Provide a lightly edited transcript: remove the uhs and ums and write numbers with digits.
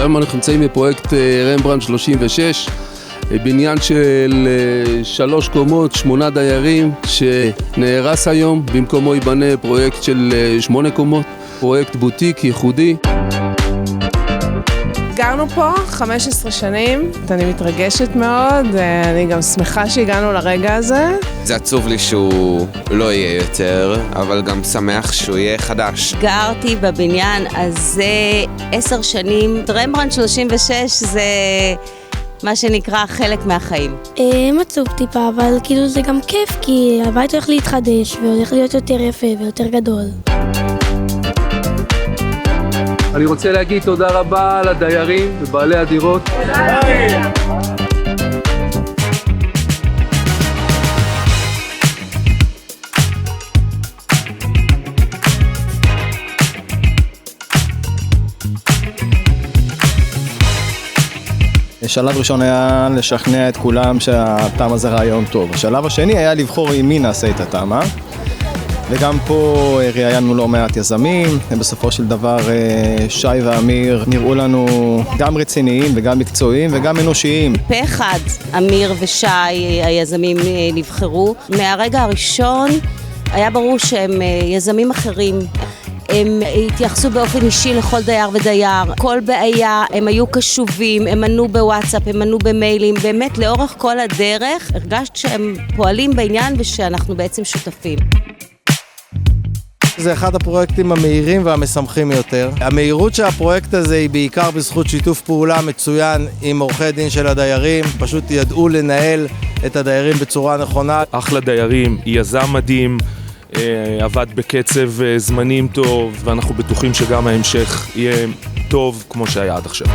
היום אנחנו נמצאים בפרויקט רמברנדט 36, בניין של 3 קומות, 8 דיירים, שנהרס היום, במקומו ייבנה פרויקט של 8 קומות, פרויקט בוטיק ייחודי. גרנו פה 15 שנים, אני מתרגשת מאוד, אני גם שמחה שהגענו לרגע הזה. זה עצוב לי שהוא לא יהיה יותר, אבל גם שמח שהוא יהיה חדש. גרתי בבניין הזה 10 שנים, רמברנדט 36 זה מה שנקרא חלק מהחיים. עצוב טיפה, אבל כאילו זה גם כיף, כי הבית הולך להתחדש והולך להיות יותר יפה ויותר גדול. אני רוצה להגיד תודה רבה לדיירים ובעלי הדירות. השלב ראשון היה לשכנע את כולם שהתמ"א זה רעיון טוב. השלב השני היה לבחור עם מי נעשה את התמ"א. וגם פה ראיינו לא מעט יזמים, ובסופו של דבר שי ואמיר נראו לנו גם רציניים וגם מקצועיים וגם אנושיים. פה אחד, אמיר ושי היזמים נבחרו. מהרגע הראשון היה ברור שהם יזמים אחרים. הם התייחסו באופן אישי לכל דייר ודייר, כל בעיה, הם היו קשובים, הם ענו בוואטסאפ, הם ענו במיילים, באמת לאורך כל הדרך הרגשת שהם פועלים בעניין ושאנחנו בעצם שותפים. זה אחד הפרויקטים המהירים והמשמחים יותר. המהירות של הפרויקט הזה היא בעיקר בזכות שיתוף פעולה מצוין עם עורכי דין של הדיירים, פשוט ידעו לנהל את הדיירים בצורה נכונה. אחלה דיירים, יזם מדהים, עבד בקצב זמנים טוב, ואנחנו בטוחים שגם ההמשך יהיה טוב כמו שהיה עד עכשיו.